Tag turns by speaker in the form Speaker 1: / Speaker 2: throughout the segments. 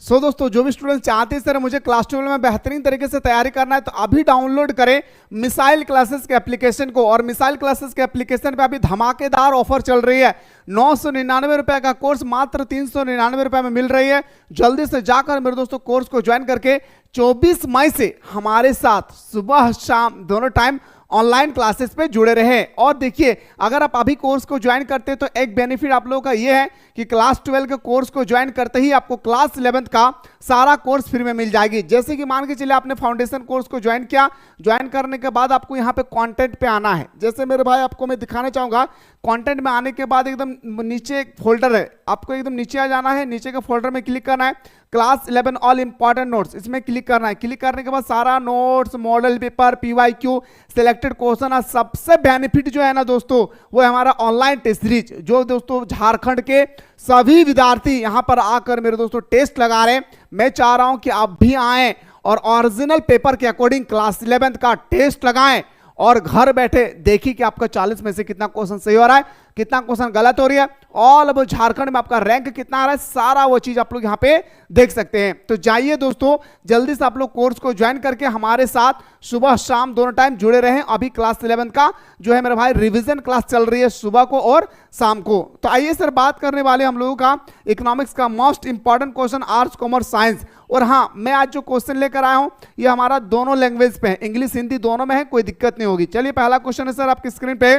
Speaker 1: दोस्तों जो भी स्टूडेंट चाहते हैं सर मुझे क्लास 12 में बेहतरीन तरीके से तैयारी करना है तो अभी डाउनलोड करें मिसाइल क्लासेस के एप्लीकेशन को। और मिसाइल क्लासेस के एप्लीकेशन पे अभी धमाकेदार ऑफर चल रही है। 999 रुपए का कोर्स मात्र 399 रुपए में मिल रही है। जल्दी से जाकर मेरे दोस्तों कोर्स को ज्वाइन करके 24 मई से हमारे साथ सुबह शाम दोनों टाइम ऑनलाइन क्लासेस पे जुड़े रहे। और देखिए अगर आप अभी कोर्स को ज्वाइन करते हैं तो एक बेनिफिट आप लोगों का ये है कि क्लास 12 के कोर्स को ज्वाइन करते ही आपको क्लास 11 का सारा कोर्स फ्री में मिल जाएगी। जैसे कि मान के चलिए आपने फाउंडेशन कोर्स को ज्वाइन किया, ज्वाइन करने के बाद आपको यहाँ पे कंटेंट पे आना है। जैसे मेरे भाई आपको मैं दिखाना चाहूंगा, कंटेंट में आने के बाद एकदम नीचे एक फोल्डर है, आपको एकदम नीचे आ जाना है, नीचे के फोल्डर में क्लिक करना है, क्लास 11 ऑल इंपॉर्टेंट नोट्स, इसमें क्लिक करना है। क्लिक करने के बाद सारा notes, model paper, PYQ, selected question और सबसे बेनिफिट जो है ना दोस्तों वो है हमारा ऑनलाइन टेस्ट सीरीज। जो दोस्तों झारखंड के सभी विद्यार्थी यहां पर आकर मेरे दोस्तों टेस्ट लगा रहे हैं, मैं चाह रहा हूं कि आप भी आएं और ओरिजिनल पेपर के अकॉर्डिंग क्लास 11 का टेस्ट लगाएं और घर बैठे देखिए कि आपका 40 में से कितना क्वेश्चन सही हो रहा है, कितना क्वेश्चन गलत हो रही है, ऑल ओवर झारखंड में आपका रैंक कितना आ रहा है, सारा वो चीज आप लोग यहाँ पे देख सकते हैं। तो जाइए दोस्तों जल्दी से आप लोग कोर्स को ज्वाइन करके हमारे साथ सुबह शाम दोनों टाइम जुड़े रहें। अभी क्लास 11 का जो है मेरे भाई रिवीजन क्लास चल रही है सुबह को और शाम को। तो आइए सर बात करने वाले हम लोगों का इकोनॉमिक्स का most important question, arts commerce science. और हाँ, मैं आज जो क्वेश्चन लेकर आया हूं ये हमारा दोनों लैंग्वेज पे है, इंग्लिश हिंदी दोनों में है, कोई दिक्कत नहीं होगी। चलिए पहला क्वेश्चन है सर आपकी स्क्रीन पे।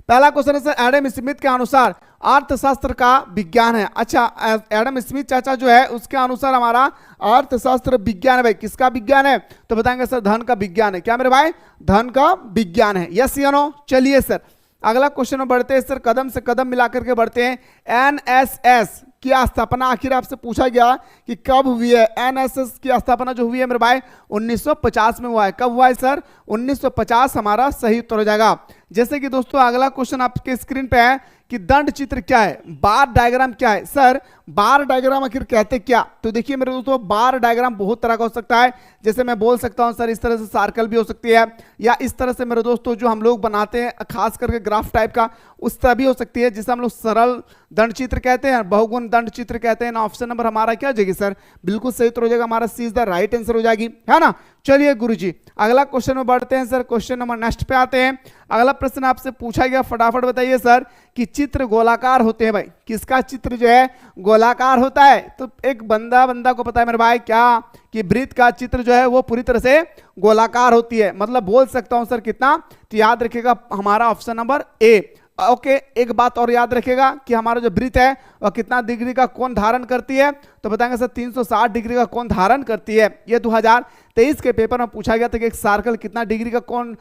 Speaker 1: पहला क्वेश्चन है सर एडम स्मिथ के अनुसार अर्थशास्त्र का विज्ञान है। अच्छा, एडम स्मिथ चाचा जो है उसके अनुसार हमारा अर्थशास्त्र विज्ञान है। भाई किसका विज्ञान है? तो बताएंगे सर धन का विज्ञान है। क्या मेरे भाई? धन का विज्ञान है। यस या नो? चलिए सर अगला क्वेश्चन में बढ़ते हैं सर, कदम से कदम मिलाकर के बढ़ते हैं। एनएसएस की स्थापना आखिर आपसे पूछा गया कि कब हुई है। एनएसएस की स्थापना जो हुई है मेरे भाई 1950 में हुआ है। कब हुआ है सर? 1950 हमारा सही उत्तर हो जाएगा। जैसे कि दोस्तों अगला क्वेश्चन आपके स्क्रीन पे है कि दंड चित्र क्या है, बार डायग्राम क्या है। सर बार डायग्राम आखिर कहते क्या? तो देखिए मेरे दोस्तों बार डायग्राम बहुत तरह का हो सकता है। जैसे मैं बोल सकता हूं सर इस तरह से सर्कल भी हो सकती है, या इस तरह से मेरे दोस्तों जो हम लोग बनाते हैं खास करके ग्राफ टाइप का उस तरह भी हो सकती है, जिसे हम लोग सरल दंड चित्र कहते हैं, बहुगुण दंड चित्र कहते हैं ना। ऑप्शन नंबर हमारा क्या हो जाएगी सर? बिल्कुल सही उत्तर हो जाएगा हमारा, सी इज द राइट आंसर हो जाएगी, है ना। चलिए गुरुजी अगला क्वेश्चन में बढ़ते हैं सर। क्वेश्चन नंबर नेक्स्ट पे आते हैं। अगला प्रश्न आपसे पूछा गया, फटाफट बताइए सर कि चित्र गोलाकार होते हैं। भाई किसका चित्र जो है गोलाकार होता है? तो एक बंदा को पता है मेरे भाई क्या कि वृत्त का चित्र जो है वो पूरी तरह से गोलाकार होती है। मतलब बोल सकता हूं सर कितना, तो याद रखिएगा हमारा ऑप्शन नंबर ए। ओके, एक बात और याद रखेगा कि हमारा जो वृत्त है वह कितना डिग्री का कोण धारण करती है? तो बताएंगे सर 360 डिग्री का कोण धारण करती है। ये 2023 के पेपर में पूछा गया था कि एक सर्कल कितना डिग्री का कोण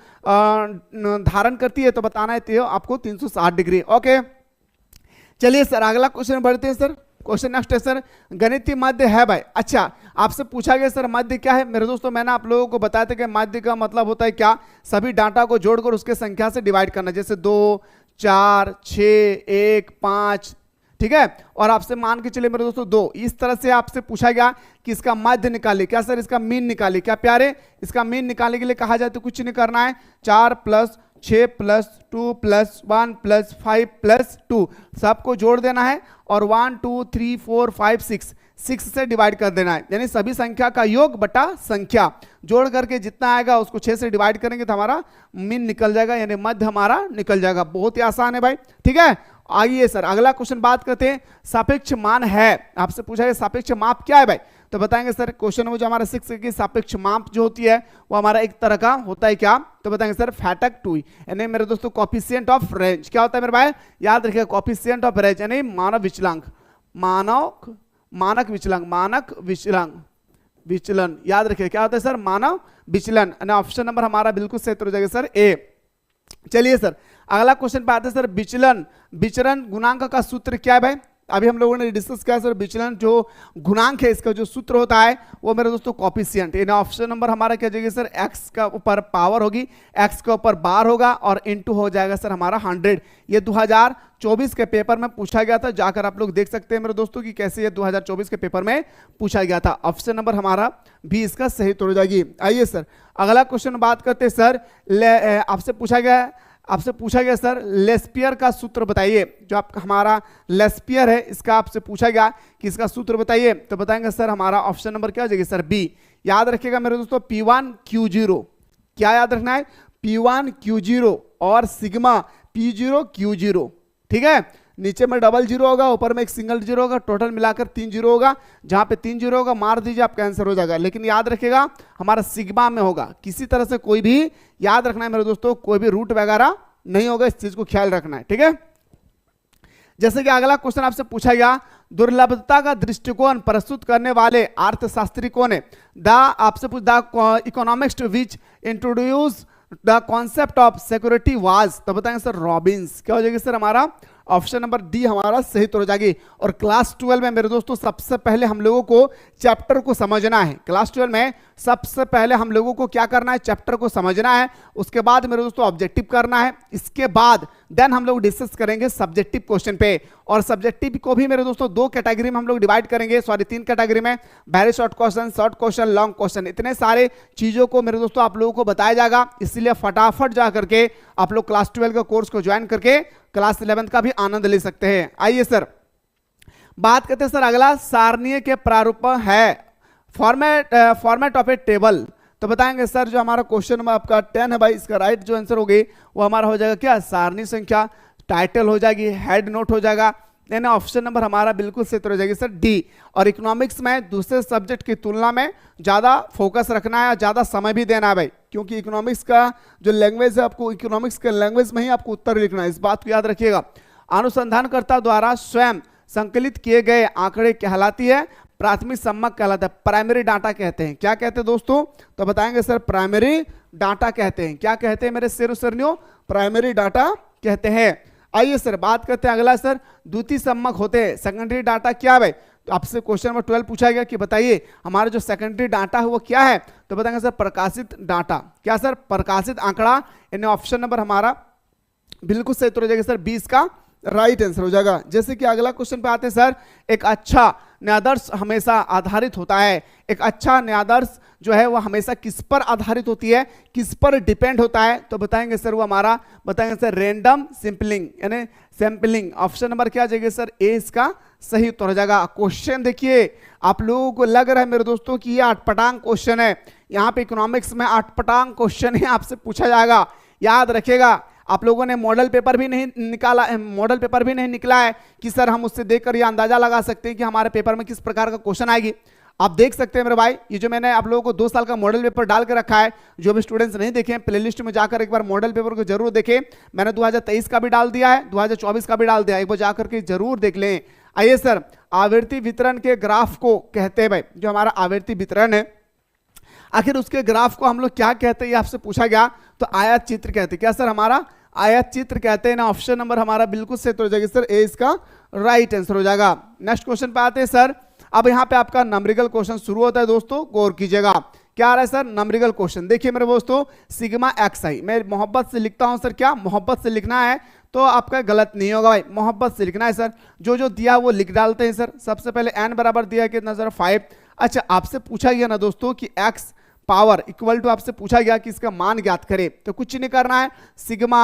Speaker 1: धारण करती है, तो बताना है आपको 360 डिग्री। ओके चलिए सर अगला क्वेश्चन बढ़ते हैं सर। क्वेश्चन नेक्स्ट है सर गणितीय मध्य है। भाई अच्छा आपसे पूछा गया सर मध्य क्या है। मेरे दोस्तों मैंने आप लोगों को बताया था कि मध्य का मतलब होता है क्या? सभी डाटा को जोड़कर उसके संख्या से डिवाइड करना, जैसे 2, 4, 6, 1, 5, ठीक है। और आपसे मान के चलिए मेरे दोस्तों 2, इस तरह से आपसे पूछा गया कि इसका मध्य निकालिए। क्या सर? इसका मीन निकालिए। क्या प्यारे? इसका मीन निकालने के लिए कहा जाए तो कुछ नहीं करना है, 4 + 6 + 2 + 1 + 5 + 2 सबको जोड़ देना है और 1 2 3 4 5 6 से डिवाइड कर देना है। यानी सभी संख्या का योग बटा संख्या जोड़ करके जितना आएगा उसको 6 से डिवाइड करेंगे तो हमारा मीन निकल जाएगा, यानी मध्य हमारा निकल जाएगा। बहुत ही आसान है भाई, ठीक है। आइए सर अगला क्वेश्चन बात करते हैं। सापेक्ष मान है, आपसे पूछा है सापेक्ष माप क्या है भाई? तो बताएंगे सर क्वेश्चन में जो हमारा 6 की सापेक्ष माप जो होती है वो हमारा एक तरह का होता है। क्या? तो बताएंगे सर फैक्टर 2, यानी मेरे दोस्तों कोएफिशिएंट ऑफ रेंज। क्या होता है मेरे भाई? याद रखिएगा कोएफिशिएंट ऑफ रेंज यानी मानक विचलांक, मानक विचलन याद रखिए। क्या होता है सर? मानव विचलन। ऑप्शन नंबर हमारा बिल्कुल सही हो जाएगा सर ए। चलिए सर अगला क्वेश्चन पे आते हैं सर विचलन गुणांक का सूत्र क्या है भाई? अभी हम लोगों ने डिस्कस किया सर विचलन जो गुणांक है इसका जो सूत्र होता है वो मेरे दोस्तों कोएफिशिएंट। यानी ऑप्शन नंबर हमारा क्या जाएगा सर? x का ऊपर पावर होगी, x के ऊपर बार होगा और इनटू हो जाएगा सर हमारा 100। ये 2024 के पेपर में पूछा गया था, जाकर आप लोग देख सकते हैं मेरे दोस्तों कि कैसे ये 2024 के पेपर में पूछा गया था। ऑप्शन नंबर हमारा भी इसका सही उत्तर हो जाएगी। आइए सर अगला क्वेश्चन बात करते हैं सर। आपसे पूछा गया आपसे पूछा गया सर लेस्पियर का सूत्र बताइए। जो आप हमारा लेस्पियर है इसका आपसे पूछा गया कि इसका सूत्र बताइए, तो बताएंगे सर हमारा ऑप्शन नंबर क्या हो जाएगा सर बी। याद रखिएगा मेरे दोस्तों P1Q0, क्या याद रखना है P1Q0 और सिग्मा P0Q0, ठीक है। नीचे में डबल जीरो होगा, ऊपर में एक सिंगल जीरो होगा, टोटल मिलाकर 3 जीरो होगा। जहां पे 3 जीरो होगा मार दीजिए, आपका आंसर हो जाएगा। लेकिन याद रखिएगा हमारा सिग्मा में होगा, किसी तरह से कोई भी याद रखना है मेरे दोस्तों, कोई भी रूट वगैरह नहीं होगा, इस चीज को ख्याल रखना है, ठीक है। जैसे कि अगला क्वेश्चन आपसे पूछा गया, दुर्लभता का दृष्टिकोण प्रस्तुत करने वाले अर्थशास्त्री कौन है। आपसे पूछ the economics which introduce the concept of security was, तो बताएंगे सर रॉबिन्स। क्या हो जाएगी सर हमारा ऑप्शन नंबर डी हमारा सही तो हो जाएगी। और क्लास 12 में मेरे दोस्तों सबसे पहले हम लोगों को चैप्टर को समझना है। क्लास 12 में सबसे पहले हम लोगों को क्या करना है, चैप्टर को समझना है। उसके बाद मेरे दोस्तों ऑब्जेक्टिव करना है। इसके बाद देन हम लोग डिस्कस करेंगे सब्जेक्टिव क्वेश्चन पे। और सब्जेक्टिव को भी मेरे दोस्तों 2 कैटेगरी में हम लोग डिवाइड करेंगे, सॉरी 3 कैटेगरी में, very short question, long question. इतने सारे चीजों को मेरे दोस्तों आप लोगों को बताया जाएगा, इसलिए फटाफट जा करके आप लोग क्लास 12 का कोर्स को ज्वाइन करके क्लास 11 का भी आनंद ले सकते हैं। आइए सर बात करते हैं सर अगला सारणीय के प्रारूप है, फॉर्मेट ऑफ ए टेबल। तो बताएंगे सर जो हमारा क्वेश्चन नंबर आपका 10 है भाई, इसका राइट जो आंसर होगी वो हमारा हो जाएगा क्या, सारणी संख्या, टाइटल हो जाएगी, हेड नोट हो जाएगा, यानी ऑप्शन नंबर हमारा बिल्कुल सही हो जाएगी सर डी। और इकोनॉमिक्स में दूसरे सब्जेक्ट की तुलना में ज्यादा फोकस रखना है, ज्यादा समय भी देना है भाई, क्योंकि इकोनॉमिक्स का जो लैंग्वेज है आपको इकोनॉमिक्स के लैंग्वेज में ही आपको उत्तर लिखना है, इस बात को याद रखिएगा। अनुसंधानकर्ता द्वारा स्वयं संकलित किए गए आंकड़े कहलाती है प्राथमिक सम्मक कहलाता है, प्राइमरी डाटा कहते हैं। क्या कहते हैं दोस्तों, तो बताएंगे सर प्राइमरी डाटा कहते हैं। क्या कहते हैं मेरे शेरों सरनियों, प्राइमरी डाटा कहते हैं। आइए सर बात करते हैं अगला सर द्वितीय सम्मक होते हैं, सेकेंडरी डाटा क्या है। तो आपसे क्वेश्चन नंबर 12 पूछा गया कि बताइए हमारा जो सेकेंडरी डाटा है वो क्या है, तो बताएंगे सर प्रकाशित डाटा। क्या सर, प्रकाशित आंकड़ा, यानी ऑप्शन नंबर हमारा बिल्कुल सही हो जाएगा सर 20 का राइट आंसर हो जाएगा। जैसे कि अगला क्वेश्चन पे आते हैं सर, एक अच्छा न्यायादर्श हमेशा आधारित होता है। एक अच्छा न्यायादर्श जो है वो हमेशा किस पर आधारित होती है, किस पर डिपेंड होता है, तो बताएंगे सर वो हमारा बताएंगे सर रैंडम सैंपलिंग, यानी सैंपलिंग। ऑप्शन नंबर क्या आ जाएगा सर ए इसका सही उत्तर हो जाएगा। क्वेश्चन देखिए, आप लोगों को लग रहा है मेरे दोस्तों कि ये अटपटांग क्वेश्चन है, यहाँ पे इकोनॉमिक्स में अटपटांग क्वेश्चन है आपसे पूछा जाएगा। याद रखिएगा आप लोगों ने मॉडल पेपर भी नहीं निकाला, मॉडल पेपर भी नहीं निकला है कि सर हम उससे देखकर यह अंदाजा लगा सकते हैं कि हमारे पेपर में किस प्रकार का क्वेश्चन आएगी। आप देख सकते हैं मेरे भाई, ये जो मैंने आप लोगों को 2 साल का मॉडल पेपर डाल के रखा है, जो भी स्टूडेंट्स नहीं देखे प्लेलिस्ट में जाकर एक बार मॉडल पेपर को जरूर देखें। मैंने 2023 का भी डाल दिया है, 2024 का भी डाल दिया है, एक बार जाकर के जरूर देख लें। आइए सर आवृत्ति वितरण के ग्राफ को कहते हैं भाई, जो हमारा आवृत्ति वितरण है आखिर उसके ग्राफ को हम लोग क्या कहते हैं, ये आपसे पूछा गया। तो आयत चित्र कहते हैं। क्या सर, हमारा आयत चित्र कहते हैं ना। ऑप्शन नंबर हमारा बिल्कुल सही हो जाएगा सर ए इसका राइट आंसर हो जाएगा। नेक्स्ट क्वेश्चन पे आते हैं सर। अब यहाँ पे आपका नंबरिकल क्वेश्चन शुरू होता है दोस्तों, गौर कीजिएगा। क्या आ रहा है सर, नंबरिकल क्वेश्चन। देखिए मेरे दोस्तों, सिग्मा एक्स आई मैं मोहब्बत से लिखता हूं सर। क्या मोहब्बत से लिखना है तो आपका गलत नहीं होगा भाई, मोहब्बत से लिखना है सर। जो जो दिया वो लिख डालते हैं सर। सबसे पहले n बराबर दिया कितना सर 5। अच्छा आपसे पूछा गया ना दोस्तों कि x पावर इक्वल टू, आपसे पूछा गया कि इसका मान ज्ञात करे, तो कुछ नहीं करना है, sigma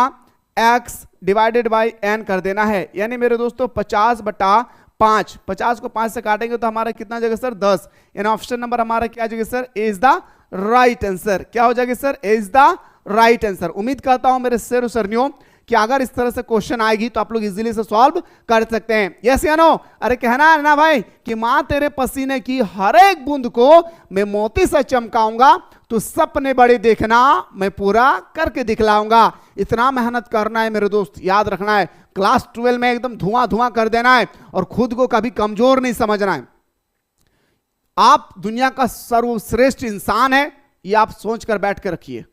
Speaker 1: x divided by n कर देना है। यानी मेरे दोस्तों 50/5, 50 को 5 से काटेंगे तो हमारा कितना जाएगा सर 10। यानी ऑप्शन नंबर हमारा क्या जाएगा sir A is the right answer. क्या हो जाएगा sir A is the right answer. उम्मीद करता हूं मेरे शेर सरनियों कि अगर इस तरह से क्वेश्चन आएगी तो आप लोग इजीली से सॉल्व कर सकते हैं। यस या नो। अरे कहना है ना भाई कि मां तेरे पसीने की हर एक बूंद को मैं मोती से चमकाऊंगा, तो सपने बड़े देखना मैं पूरा करके दिखलाऊंगा। इतना मेहनत करना है मेरे दोस्त, याद रखना है। क्लास 12 में एकदम धुआं धुआं कर देना है और खुद को कभी कमजोर नहीं समझना है। आप दुनिया का सर्वश्रेष्ठ इंसान है, ये आप सोच कर बैठ कर रखिए।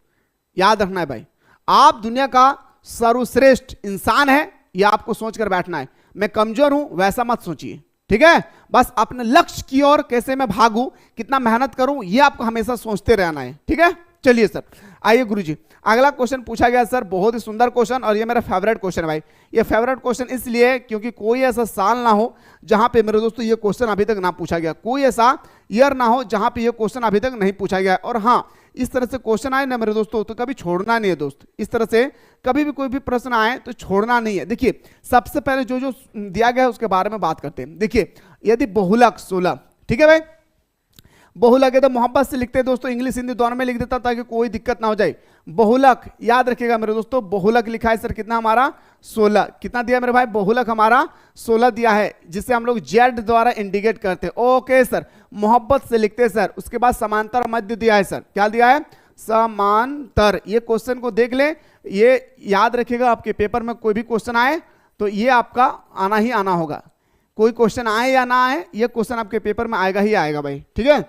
Speaker 1: याद रखना है भाई, आप दुनिया का सर्वश्रेष्ठ इंसान है, यह आपको सोचकर बैठना है। मैं कमजोर हूं वैसा मत सोचिए, ठीक है। बस अपने लक्ष्य की ओर कैसे मैं भागूं, कितना मेहनत करूं, यह आपको हमेशा सोचते रहना है, ठीक है। चलिए सर आइए गुरुजी, अगला क्वेश्चन पूछा गया सर, बहुत ही सुंदर क्वेश्चन और ये मेरा फेवरेट क्वेश्चन है भाई। ये फेवरेट क्वेश्चन इसलिए क्योंकि कोई ऐसा साल ना हो जहां पे मेरे दोस्तों ये क्वेश्चन अभी तक ना पूछा गया, कोई ऐसा ईयर ना हो जहां पे ये क्वेश्चन अभी तक नहीं पूछा गया। और हाँ, इस तरह से क्वेश्चन आए ना मेरे दोस्तों तो कभी छोड़ना नहीं है दोस्त। इस तरह से कभी भी कोई भी प्रश्न आए तो छोड़ना नहीं है। देखिए सबसे पहले जो जो दिया गया है उसके बारे में बात करते हैं। देखिए यदि बहुलक 16, ठीक है भाई, बहुलक है तो मोहब्बत से लिखते हैं दोस्तों, इंग्लिश हिंदी दोनों में लिख देता ताकि कोई दिक्कत ना हो जाए। बहुलक याद रखिएगा मेरे दोस्तों, बहुलक लिखा है सर कितना हमारा 16, कितना दिया मेरे भाई, बहुलक हमारा 16 दिया है जिसे हम लोग जेड द्वारा इंडिकेट करते हैं। ओके सर, मोहब्बत से लिखते हैं सर। उसके बाद समांतर और मध्य दिया है सर, क्या दिया है, समांतर। ये क्वेश्चन को देख ले, ये याद रखिएगा, आपके पेपर में कोई भी क्वेश्चन आए तो ये आपका आना ही आना होगा। कोई क्वेश्चन आए या ना आए, ये क्वेश्चन आपके पेपर में आएगा ही आएगा भाई, ठीक है।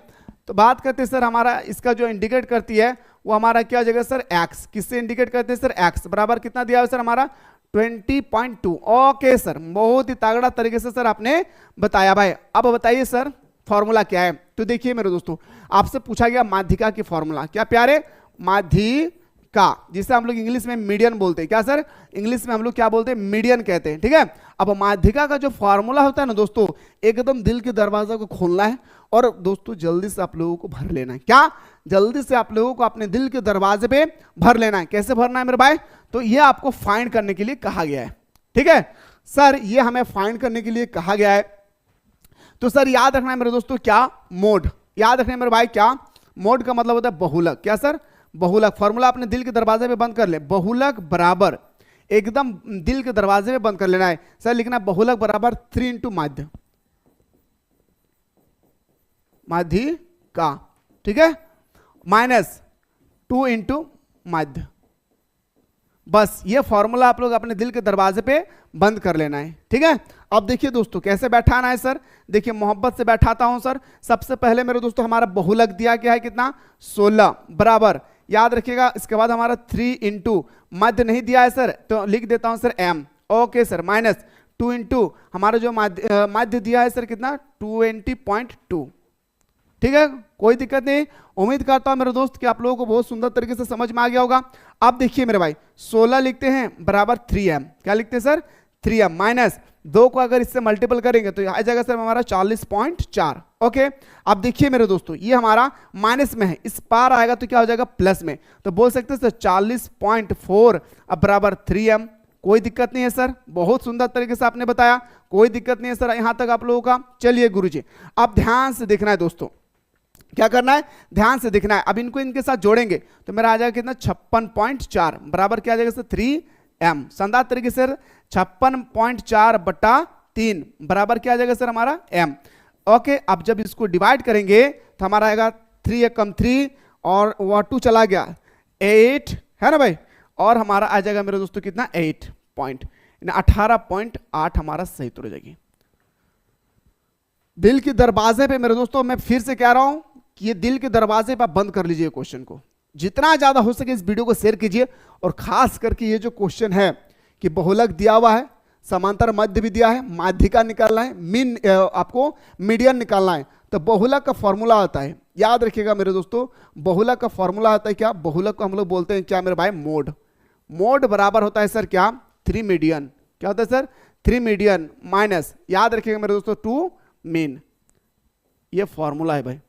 Speaker 1: तो बात करते हैं सर, हमारा इसका जो इंडिकेट करती है वो हमारा क्या जगह सर, एक्स। किससे इंडिकेट करते हैं सर, एक्स बराबर कितना दिया है सर हमारा 20.2। ओके सर, बहुत ही तगड़ा तरीके से सर आपने बताया भाई। अब बताइए सर फॉर्मूला क्या है। तो देखिए मेरे दोस्तों, आपसे पूछा गया माध्यिका की फॉर्मूला, क्या प्यारे, माध्यिका, जिसे हम लोग इंग्लिश में मीडियन बोलते हैं। क्या सर, इंग्लिश में हम लोग क्या बोलते हैं, मीडियन कहते हैं, ठीक है। अब माध्यिका का जो फॉर्मूला होता है ना दोस्तों, एकदम दिल के दरवाजा को खोलना है और दोस्तों जल्दी से आप लोगों को भर लेना है। क्या, जल्दी से आप लोगों को अपने दिल के दरवाजे पे भर लेना है। कैसे भरना है मेरे भाई, तो ये आपको फाइंड करने के लिए कहा गया है, ठीक है सर, ये हमें फाइंड करने के लिए कहा गया है। तो सर याद रखना है मेरे दोस्तों, क्या, मोड, याद रखना है मेरे भाई, क्या, मोड का मतलब होता है बहुलक। क्या सर, बहुलक। फॉर्मूला अपने दिल के दरवाजे पे बंद कर ले, बहुलक बराबर, एकदम दिल के दरवाजे पे बंद कर लेना है सर, लिखना बहुलक बराबर 3 इंटू माध्य, माध्यिका, ठीक है, माइनस 2 इंटू माध्य। बस ये फॉर्मूला आप लोग अपने दिल के दरवाजे पे बंद कर लेना है, ठीक है। अब देखिए दोस्तों कैसे बैठाना है सर, देखिए मोहब्बत से बैठाता हूं सर। सबसे पहले मेरे दोस्तों हमारा बहुलक दिया क्या है, कितना, 16 बराबर, याद रखिएगा। इसके बाद हमारा 3 इंटू मध्य नहीं दिया है सर, तो लिख देता हूं sir M. Okay sir, minus 2 into हमारा जो मध्य दिया है सर कितना, 20.2, ठीक है, कोई दिक्कत नहीं। उम्मीद करता हूं मेरे दोस्त कि आप लोगों को बहुत सुंदर तरीके से समझ में आ गया होगा। अब देखिए मेरे भाई, 16 लिखते हैं बराबर 3m, क्या लिखते हैं सर, 3m, माइनस 2 को अगर इससे मल्टीपल करेंगे तो आ जाएगा सर हमारा 40.4। ओके, अब देखिए मेरे दोस्तों, ये हमारा माइनस में है, इस पार आएगा तो क्या हो जाएगा, प्लस में, तो बोल सकते हैं सर 40.4 अब बराबर 3m। कोई दिक्कत नहीं है सर, बहुत सुंदर तरीके से आपने बताया, कोई दिक्कत नहीं है सर यहां तक आप लोगों का। चलिए गुरुजी, अब ध्यान से देखना है दोस्तों, क्या करना है, ध्यान से देखना है। अब इनको इनके साथ जोड़ेंगे तो मेरा आ जाएगा कितना, 56.4 बराबर क्या आ जाएगा सर 3m। शानदार तरीके से 56.4 बटा 3 बराबर क्या आ जाएगा सर हमारा m। ओके, अब जब इसको डिवाइड करेंगे तो हमारा आएगा 3 एकम 3 और 2 चला गया 8, है ना भाई, और हमारा आ जाएगा मेरे दोस्तों कितना, 18.8 हमारा सही उत्तर हो जाएगी। दिल के दरवाजे पे मेरे दोस्तों मैं फिर से कह रहा हूं कि ये दिल के दरवाजे पर बंद कर लीजिए क्वेश्चन को, जितना ज्यादा हो सके इस वीडियो को शेयर कीजिए। और खास करके ये जो क्वेश्चन है कि बहुलक दिया हुआ है, समांतर मध्य भी दिया है, माध्यिका निकालना है, मीन आपको मीडियन निकालना है, तो बहुलक का फॉर्मूला आता है, याद रखिएगा मेरे दोस्तों, बहुलक का फॉर्मूला आता है क्या, बहुलक को हम लोग बोलते हैं क्या मेरे भाई, मोड। मोड बराबर होता है सर क्या, 3 मीडियन। क्या होता है सर, 3 मीडियन माइनस, याद रखिएगा मेरे दोस्तों 2 मीन। ये फॉर्मूला है भाई,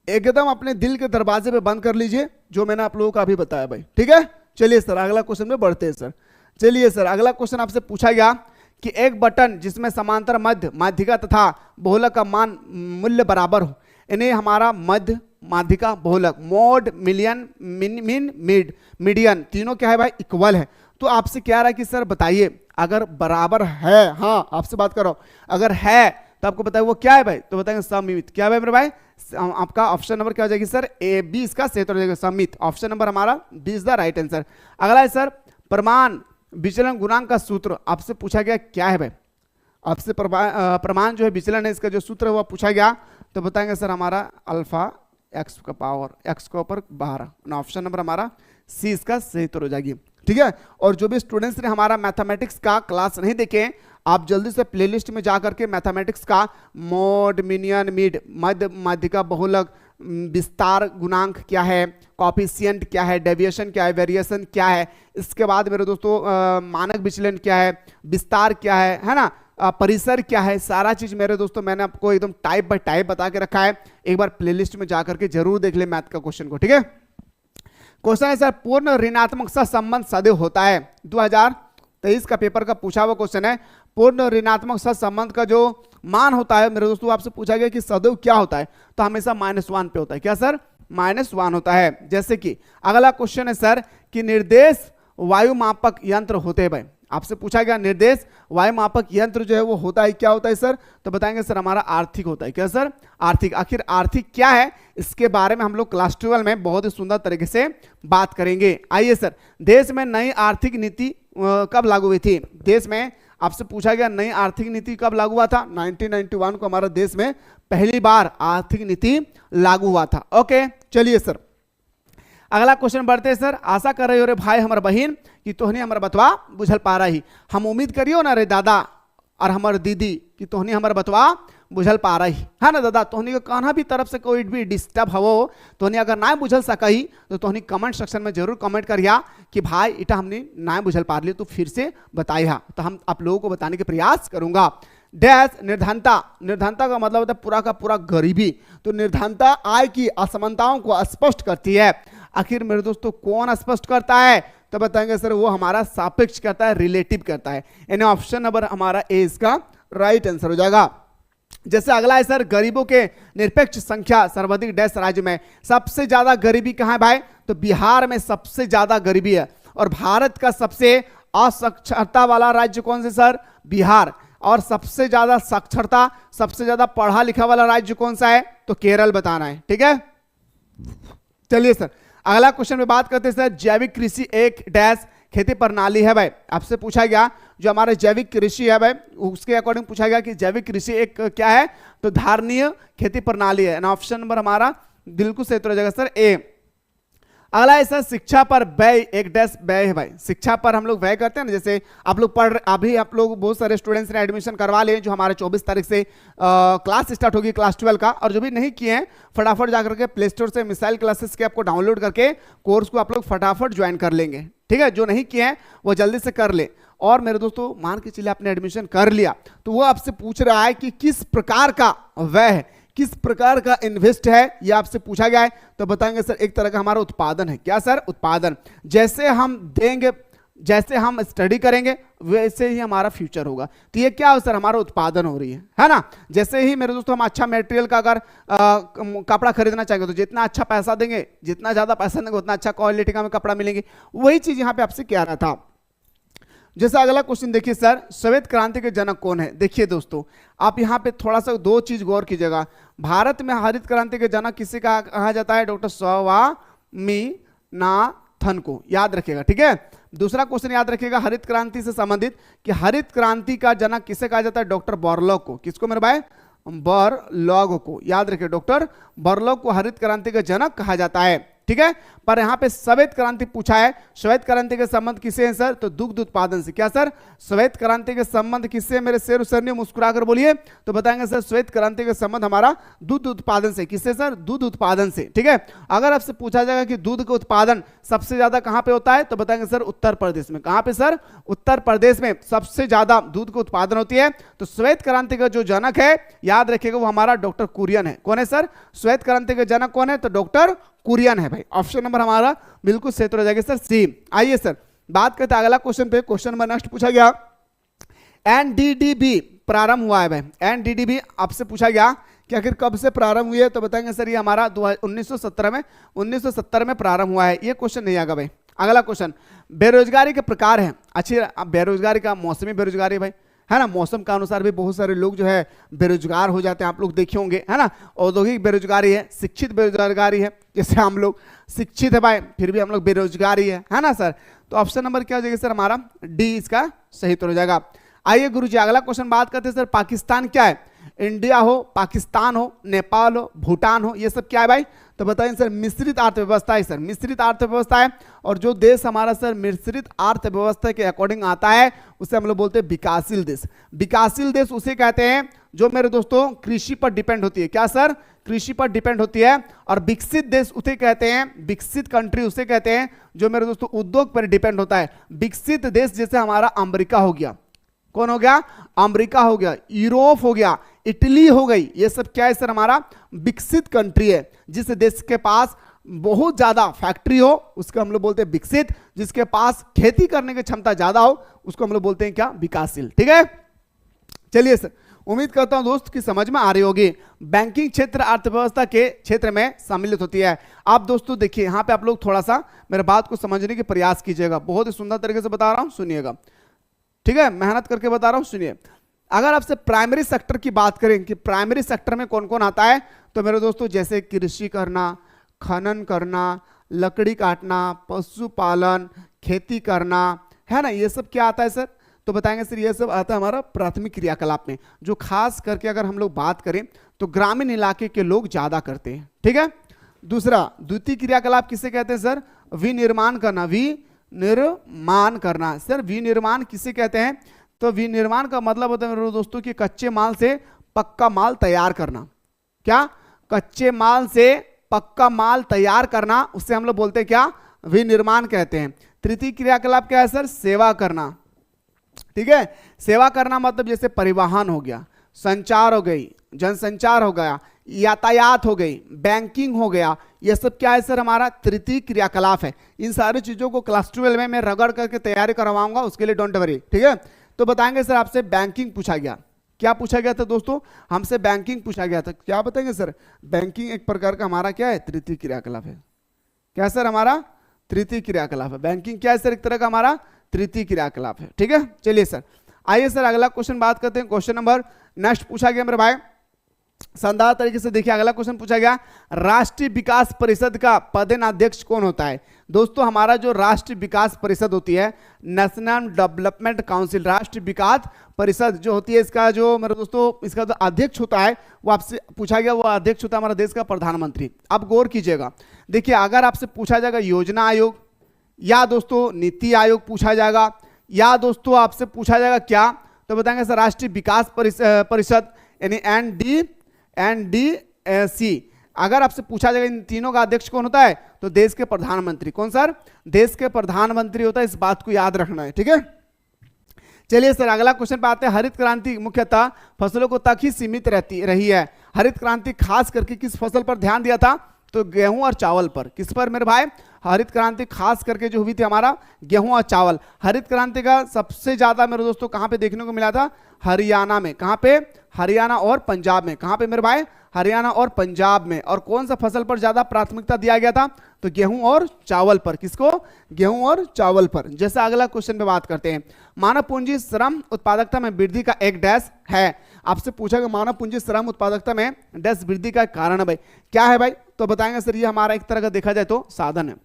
Speaker 1: एकदम अपने दिल के दरवाजे पे बंद कर लीजिए जो मैंने आप लोगों को अभी बताया भाई, ठीक है। चलिए सर अगला क्वेश्चन में बढ़ते हैं सर। चलिए सर अगला क्वेश्चन आपसे पूछा गया कि एक बटन जिसमें समांतर मध्य, माध्यिका तथा बहुलक का मान मूल्य बराबर हो, इन्हें हमारा मध्य, माध्यिका, बहुलक, मोड, मिलियन, मीन, मीडियन, तीनों क्या है भाई, इक्वल है। तो आपसे क्या रहा है कि सर बताइए अगर बराबर है, हाँ आपसे बात कर रहा हूं, अगर है तो आपको बताइए वो क्या है भाई, तो बताएंगे सममित। क्या है मेरे भाई, आपका ऑप्शन नंबर क्या हो जाएगी सर, ए बी इसका सही उत्तर हो जाएगा, सममित। ऑप्शन नंबर हमारा B is the right answer. अगला है सर प्रमाण विचलन गुणांक का सूत्र, आपसे पूछा गया क्या है भाई, आपसे प्रमाण जो है विचलन है इसका जो सूत्र है वो पूछा गया, तो बताएंगे सर हमारा अल्फा एक्स का पावर एक्स के ऊपर 12, ऑप्शन नंबर हमारा सी इसका सही उत्तर हो जाएगी, ठीक है। और जो भी स्टूडेंट्स ने हमारा मैथमेटिक्स का क्लास नहीं देखे, आप जल्दी से प्लेलिस्ट में जा करके मैथमेटिक्स का मोड, मिनियन, मिड, मध्य, माध्यिका, बहुलक, विस्तार गुणांक क्या है, कॉफिशिएंट क्या है, डेविएशन क्या है, वेरिएशन क्या है, इसके बाद मेरे दोस्तों मानक विचलन क्या है, विस्तार क्या है ना, परिसर क्या है, सारा चीज मेरे दोस्तों मैंने आपको एकदम टाइप बाय टाइप बता के रखा है। एक बार प्लेलिस्ट में जाकर के जरूर देख ले मैथ का क्वेश्चन को, ठीक है। क्वेश्चन है सर, पूर्ण ऋणात्मक सहसंबंध सदैव होता है। 2023 का पेपर का पूछा हुआ क्वेश्चन है। पूर्ण ऋणात्मक सहसंबंध का जो मान होता है मेरे दोस्तों, आपसे पूछा गया कि सदैव क्या होता है, तो हमेशा -1 पे होता है। क्या सर? -1 होता है। जैसे कि अगला क्वेश्चन है सर कि निर्देश वायु मापक यंत्र होते हैं। भाई आपसे पूछा गया निर्देश वायु मापक यंत्र जो है वो होता है, क्या होता है सर? तो बताएंगे सर हमारा आर्थिक होता है। क्या सर? आर्थिक। आखिर आर्थिक क्या है, इसके बारे में हम लोग क्लास 12 में बहुत ही सुंदर तरीके से बात करेंगे। आइए सर, देश में नई आर्थिक नीति कब लागू हुई थी? देश में आपसे पूछा गया नई आर्थिक नीति कब लागू हुआ था? 1991 को हमारा देश में पहली बार आर्थिक नीति लागू हुआ था। ओके, चलिए सर अगला क्वेश्चन बढ़ते हैं सर। आशा कर रहे हो रे भाई हमारे बहन कि तोहनी हमारा बतवा बुझल पा रही। हम उम्मीद करियो ना रे दादा और हमारे दीदी कि तोहनी हमारा बतवा बुझल पा रही है ना दादा। तोहनी को कहना भी तरफ से कोई भी डिस्टर्ब हो, तोहनी अगर ना बुझल सकही तो तोहनी कमेंट सेक्शन में जरूर कमेंट करिया कि भाई इटा हमने ना बुझल पा रही, तो फिर से बताइए, तो हम आप लोगों को बताने के प्रयास करूंगा। डैश निर्धनता। निर्धनता का मतलब होता है पूरा का पूरा गरीबी। तो निर्धनता आय की असमानताओं को स्पष्ट करती है। आखिर मेरे दोस्तों कौन स्पष्ट करता है? तो बताएंगे सर वो हमारा सापेक्ष करता है, रिलेटिव करता है। यानी ऑप्शन नंबर हमारा ए इसका राइट आंसर हो जाएगा। जैसे अगला है सर, गरीबों के निरपेक्ष संख्या सर्वाधिक डैश राज्य में। सबसे ज्यादा गरीबी कहां है भाई? तो बिहार में सबसे ज्यादा गरीबी है। और भारत का सबसे असाक्षरता वाला राज्य कौन से सर? बिहार। और सबसे ज्यादा साक्षरता, सबसे ज्यादा पढ़ा लिखा वाला राज्य कौन सा है? तो केरल बताना है, ठीक है। चलिए सर अगला क्वेश्चन में बात करते हैं सर, जैविक कृषि एक डैश खेती प्रणाली है। भाई आपसे पूछा गया जो हमारा जैविक कृषि है भाई उसके अकॉर्डिंग पूछा गया कि जैविक कृषि एक क्या है? तो धारणीय खेती प्रणाली है। ऑप्शन नंबर हमारा बिल्कुल सही हो जाएगा सर ए। अगला है सर, शिक्षा पर व्यय एक डैश व्यय है। भाई शिक्षा पर हम लोग व्यय करते हैं ना, जैसे आप लोग अभी आप लोग बहुत सारे स्टूडेंट्स ने एडमिशन करवा लिए जो हमारे 24 तारीख से क्लास स्टार्ट होगी क्लास 12 का। और जो भी नहीं किए हैं फटाफट जाकर के प्ले स्टोर से मिसाइल क्लासेस के आपको डाउनलोड करके कोर्स को आप लोग फटाफट ज्वाइन कर लेंगे, ठीक है। जो नहीं किए हैं वो जल्दी से कर ले। और मेरे दोस्तों मान के चलिए आपने एडमिशन कर लिया तो वो आपसे पूछ रहा है कि किस प्रकार का व्यय है, किस प्रकार का इन्वेस्ट है, ये आपसे पूछा गया है। तो बताएंगे सर एक तरह का हमारा उत्पादन है। क्या सर? उत्पादन। जैसे हम देंगे, जैसे हम स्टडी करेंगे वैसे ही हमारा फ्यूचर होगा। तो ये क्या हो सर? हमारा उत्पादन हो रही है ना। जैसे ही मेरे दोस्तों हम अच्छा मटेरियल का अगर कपड़ा खरीदना चाहेंगे तो जितना अच्छा पैसा देंगे, जितना ज्यादा पैसा देंगे उतना अच्छा क्वालिटी का हमें कपड़ा मिलेंगे। वही चीज यहाँ पे आपसे कह रहा था। जैसे अगला क्वेश्चन देखिए सर, श्वेत क्रांति के जनक कौन है? देखिए दोस्तों आप यहाँ पे थोड़ा सा दो चीज गौर कीजिएगा। भारत में हरित क्रांति के जनक किसे कहा जाता है? डॉक्टर स्वामीनाथन को याद रखिएगा, ठीक है। दूसरा क्वेश्चन याद रखिएगा हरित क्रांति से संबंधित कि हरित क्रांति का जनक किसे कहा जाता है? डॉक्टर बोरलॉग को। किसको मेरे भाई? बोरलॉग को याद रखिए। डॉक्टर बोरलॉग को हरित क्रांति का जनक कहा जाता है, ठीक है। पर यहां पे श्वेत क्रांति पूछा है। श्वेत क्रांति के संबंध किससे है सर? तो दुग्ध उत्पादन से। क्या सर? श्वेत क्रांति के संबंध किससे? मेरे शेर सर ने मुस्कुराकर बोलिए तो बताएंगे सर श्वेत क्रांति के संबंध हमारा दूध उत्पादन से। किससे सर? दूध उत्पादन से, ठीक है। अगर आपसे पूछा जाएगा कि दूध का उत्पादन सबसे ज्यादा कहां पे होता है तो बताएंगे सर उत्तर प्रदेश में। कहां पे सर? उत्तर प्रदेश में सबसे ज्यादा दूध का उत्पादन होती है। तो श्वेत क्रांति का जो जनक है याद रखिएगा वो हमारा डॉक्टर कुरियन है। कौन है सर? श्वेत क्रांति के जनक कौन है? तो डॉक्टर कुरियन है। भाई ऑप्शन नंबर हमारा बिल्कुल सही हो जाएगा सर सी। आइए सर बात करते हैं अगला क्वेश्चन पे। क्वेश्चन नंबर नेक्स्ट पूछा गया एनडीडीबी प्रारंभ हुआ है। भाई एनडीडीबी आपसे पूछा गया कि आखिर कब से प्रारंभ हुई है तो बताएंगे सर ये हमारा 1970 में प्रारंभ हुआ है। ये क्वेश्चन नहीं आएगा भाई। अगला क्वेश्चन, बेरोजगारी के प्रकार है। अच्छी बेरोजगारी का मौसमी बेरोजगारी भाई है ना, मौसम के अनुसार भी बहुत सारे लोग जो है बेरोजगार हो जाते हैं, आप लोग देखे होंगे है ना। औद्योगिक बेरोजगारी है, शिक्षित बेरोजगारी है, जैसे हम लोग शिक्षित है भाई फिर भी हम लोग बेरोजगारी है ना सर। तो ऑप्शन नंबर क्या हो जाएगा सर? हमारा डी इसका सही तो हो जाएगा। आइए गुरुजी अगला क्वेश्चन बात करते हैं सर, पाकिस्तान क्या है? इंडिया हो, पाकिस्तान हो, नेपाल हो, भूटान हो, ये सब क्या है भाई? तो बताएं सर मिश्रित अर्थव्यवस्था है सर, मिश्रित अर्थव्यवस्था है। और जो देश हमारा सर मिश्रित अर्थव्यवस्था के अकॉर्डिंग आता है उसे हम लोग बोलते हैं विकासशील देश। विकासशील देश उसे कहते हैं जो मेरे दोस्तों कृषि पर डिपेंड होती है। क्या सर? कृषि पर डिपेंड होती है। और विकसित देश उसे कहते हैं, विकसित कंट्री उसे कहते हैं जो मेरे दोस्तों उद्योग पर डिपेंड होता है। विकसित देश जैसे हमारा अमेरिका हो गया, कौन हो गया? अमेरिका हो गया, यूरोप हो गया, इटली हो गई। ये सब क्या है सर? हमारा विकसित कंट्री है। जिस देश के पास बहुत ज्यादा फैक्ट्री हो उसको हम लोग बोलते हैं विकसित, जिसके पास खेती करने की क्षमता ज्यादा हो उसको हम लोग बोलते हैं क्या? विकासशील। ठीक है, चलिए सर, उम्मीद करता हूं दोस्त कि समझ में आ रही होगी। बैंकिंग क्षेत्र अर्थव्यवस्था के क्षेत्र में सम्मिलित होती है। आप दोस्तों देखिए यहां पे आप लोग थोड़ा सा मेरे बात को समझने के प्रयास कीजिएगा, बहुत ही सुंदर तरीके से बता रहा हूं, सुनिएगा। ठीक है, मेहनत करके बता रहा हूं, सुनिए। अगर आपसे प्राइमरी सेक्टर की बात करें कि प्राइमरी सेक्टर में कौन कौन आता है, तो मेरे दोस्तों जैसे कृषि करना, खनन करना, लकड़ी काटना, पशुपालन, खेती करना, है ना, ये सब क्या आता है सर? तो बताएंगे सर ये सब आता है हमारा प्राथमिक क्रियाकलाप में, जो खास करके अगर हम लोग बात करें तो ग्रामीण इलाके के लोग ज्यादा करते हैं। ठीक है, दूसरा द्वितीय क्रियाकलाप किसे कहते हैं सर? विनिर्माण करना, विनिर्माण करना। सर विनिर्माण किसे कहते हैं? तो विनिर्माण का मतलब होता है मेरे दोस्तों कि कच्चे माल से पक्का माल तैयार करना। क्या? कच्चे माल से पक्का माल तैयार करना, उससे हम लोग बोलते हैं क्या? विनिर्माण कहते हैं। तृतीय क्रियाकलाप क्या है सर? सेवा करना। ठीक है, सेवा करना मतलब जैसे परिवहन हो गया, संचार हो गई, जनसंचार हो गया, यातायात हो गई, बैंकिंग हो गया, ये सब क्या है सर? हमारा तृतीय क्रियाकलाप है। इन सारी चीजों को क्लास 12 में मैं रगड़ करके तैयारी करवाऊंगा, उसके लिए डोंट वरी। ठीक है, तो बताएंगे सर आपसे बैंकिंग पूछा गया, क्या पूछा गया था दोस्तों? हमसे बैंकिंग पूछा गया था, क्या बताएंगे सर? बैंकिंग एक प्रकार का हमारा क्या है? तृतीय क्रियाकलाप है। क्या सर? हमारा तृतीय क्रियाकलाप है। बैंकिंग क्या है सर? एक तरह का हमारा तृतीय क्रियाकलाप है। ठीक है, चलिए सर आइए सर अगला क्वेश्चन बात करते हैं। क्वेश्चन नंबर नेक्स्ट पूछा गया मेरे भाई, शानदार तरीके से देखिए अगला क्वेश्चन पूछा गया, राष्ट्रीय विकास परिषद का पदेनाध्यक्ष कौन होता है? दोस्तों हमारा जो राष्ट्रीय विकास परिषद होती है, नेशनल डेवलपमेंट काउंसिल, राष्ट्रीय विकास परिषद जो होती है, इसका जो मेरे दोस्तों इसका जो अध्यक्ष होता है वो आपसे पूछा गया, वो अध्यक्ष होता है हमारा देश का प्रधानमंत्री। अब गौर कीजिएगा, देखिए अगर आपसे पूछा जाएगा योजना आयोग या दोस्तों नीति आयोग पूछा जाएगा, या दोस्तों आपसे पूछा जाएगा क्या, तो बताएंगे सर राष्ट्रीय विकास परिषद यानी NDC। अगर आपसे पूछा जाएगा इन तीनों का अध्यक्ष कौन होता है, तो देश के प्रधानमंत्री। कौन सर? देश के प्रधानमंत्री होता है, इस बात को याद रखना है। ठीक है, चलिए सर अगला क्वेश्चन पे आते हैं। हरित क्रांति मुख्यतः फसलों को तक ही सीमित रही है। हरित क्रांति खास करके किस फसल पर ध्यान दिया था? तो गेहूं और चावल पर। किस पर मेरे भाई? हरित क्रांति खास करके जो हुई थी हमारा गेहूं और चावल। हरित क्रांति का सबसे ज्यादा मेरे दोस्तों कहां पे देखने को मिला था? हरियाणा में। कहां पे? हरियाणा और पंजाब में। कहां पे मेरे भाई? हरियाणा और पंजाब में। और कौन सा फसल पर ज्यादा प्राथमिकता दिया गया था? तो गेहूं और चावल पर। किसको? गेहूं और चावल पर। जैसे अगला क्वेश्चन पे बात करते हैं, मानव पूंजी श्रम उत्पादकता में वृद्धि का एक डैश है। आपसे पूछा गया मानव पूंजी श्रम उत्पादकता में डैश वृद्धि का कारण है भाई, क्या है भाई? तो बताएंगे सर ये हमारा एक तरह का देखा जाए तो साधन है।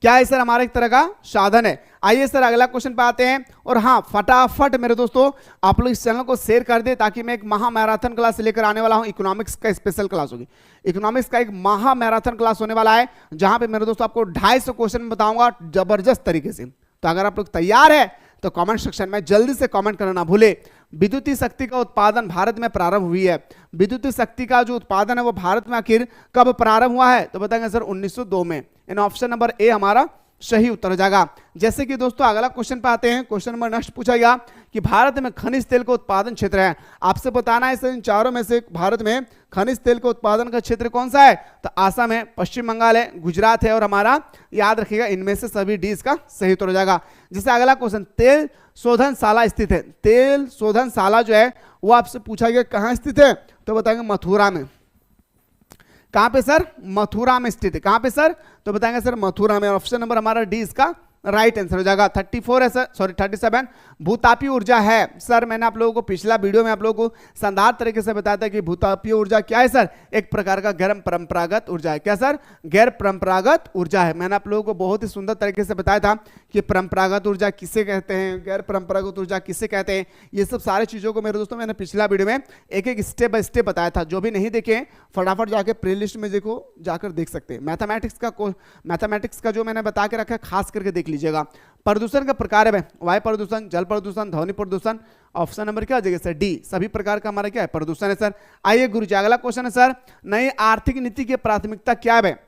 Speaker 1: क्या है सर? हमारा एक तरह का साधन है। आइए सर अगला क्वेश्चन पे आते हैं। और हाँ फटाफट मेरे दोस्तों आप लोग इस चैनल को शेयर कर दे, ताकि मैं एक महा मैराथन क्लास लेकर आने वाला हूं। इकोनॉमिक्स का स्पेशल क्लास होगी, इकोनॉमिक्स का एक महा मैराथन क्लास होने वाला है, जहां पे मेरे दोस्तों आपको 250 क्वेश्चन बताऊंगा जबरदस्त तरीके से। तो अगर आप लोग तैयार है तो कमेंट सेक्शन में जल्दी से कमेंट करना ना भूले। विद्युतीय शक्ति का उत्पादन भारत में प्रारंभ हुई है। विद्युतीय शक्ति का जो उत्पादन है वो भारत में आखिर कब प्रारंभ हुआ है? तो बताएंगे सर 1902 में। इन ऑप्शन नंबर ए हमारा सही उत्तर हो जाएगा। जैसे कि दोस्तों अगला क्वेश्चन पे आते हैं। क्वेश्चन नंबर नेक्स्ट पूछा गया कि भारत में खनिज तेल का उत्पादन क्षेत्र है। आपसे बताना है सर इन चारों में से भारत में खनिज तेल का उत्पादन का क्षेत्र कौन सा है? तो आसाम है, पश्चिम बंगाल है, गुजरात है, और हमारा याद रखिएगा इनमें से सभी डी इसका सही उत्तर हो जाएगा। जैसे अगला क्वेश्चन, तेल शोधनशाला स्थित है। तेल शोधनशाला जो है वो आपसे पूछा गया कहाँ स्थित है? तो बताएंगे मथुरा में। कहां पे सर? मथुरा में स्थित है। कहां पे सर? तो बताएंगे सर मथुरा में। ऑप्शन नंबर हमारा डी इसका राइट आंसर हो जाएगा। 34 है सर, सॉरी 37 भूतापीय ऊर्जा है। सर मैंने आप लोगों को पिछला वीडियो में आप लोगों को शानदार तरीके से बताया था कि भूतापीय ऊर्जा क्या है सर? एक प्रकार का गैर परंपरागत ऊर्जा है। क्या सर? गैर परंपरागत ऊर्जा है। मैंने आप लोगों को बहुत ही सुंदर तरीके से बताया था कि परंपरागत ऊर्जा किसे कहते हैं, गैर परंपरागत ऊर्जा किसे कहते हैं। ये सब सारी चीजों को मेरे दोस्तों मैंने पिछला वीडियो में एक एक स्टेप बाय स्टेप बताया था। जो भी नहीं देखे फटाफट जाके प्लेलिस्ट में देखो, जाकर देख सकते हैं। मैथमेटिक्स का जो मैंने बता के रखा है खास करके देख लीजिएगा। प्रदूषण का प्रकार है वायु प्रदूषण, जल प्रदूषण, ध्वनि प्रदूषण। ऑप्शन नंबर क्या हो जाएगा सर? डी। सभी प्रकार का हमारा क्या है? प्रदूषण है सर। आइए गुरुजी अगला क्वेश्चन है सर, नई आर्थिक नीति की प्राथमिकता क्या है?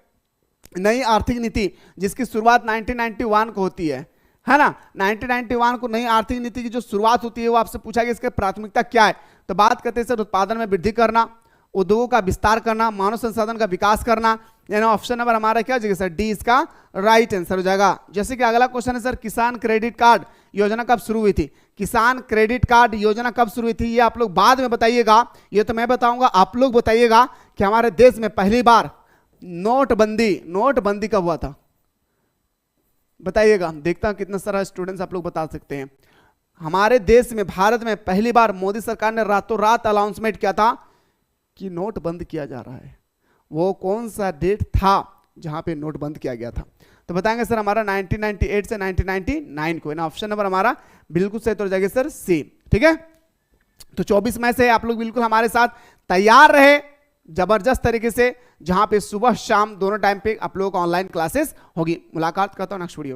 Speaker 1: नई आर्थिक नीति जिसकी शुरुआत 1991 को होती है है ना। 1991 को नई आर्थिक नीति की जो शुरुआत होती है वो आपसे पूछा गया इसके प्राथमिकता क्या है, तो बात करते हैं सर उत्पादन में वृद्धि करना, उद्योगों का विस्तार करना, मानव संसाधन का विकास करना। यानी ऑप्शन नंबर हमारा क्या हो जाएगा सर, डी इसका राइट आंसर हो जाएगा। जैसे कि अगला क्वेश्चन है सर, किसान क्रेडिट कार्ड योजना कब शुरू हुई थी। किसान क्रेडिट कार्ड योजना कब शुरू हुई थी ये आप लोग बाद में बताइएगा, ये तो मैं बताऊंगा, आप लोग बताइएगा कि हमारे देश में पहली बार नोटबंदी कब हुआ था, बताइएगा। देखता हूं कितना सारा स्टूडेंट्स आप लोग बता सकते हैं। हमारे देश में, भारत में पहली बार मोदी सरकार ने रातों रात अनाउंसमेंट किया था कि नोट बंद किया जा रहा है। वो कौन सा डेट था जहां पे नोट बंद किया गया था, तो बताएंगे सर हमारा 1998 से 1999 को, ना ऑप्शन नंबर हमारा बिल्कुल सही तो जाएगा सर सी। ठीक है, तो 24 मई से आप लोग बिल्कुल हमारे साथ तैयार रहे जबरदस्त तरीके से, जहां पे सुबह शाम दोनों टाइम पे आप लोगों को ऑनलाइन क्लासेस होगी। मुलाकात करता हूं नेक्स्ट वीडियो में।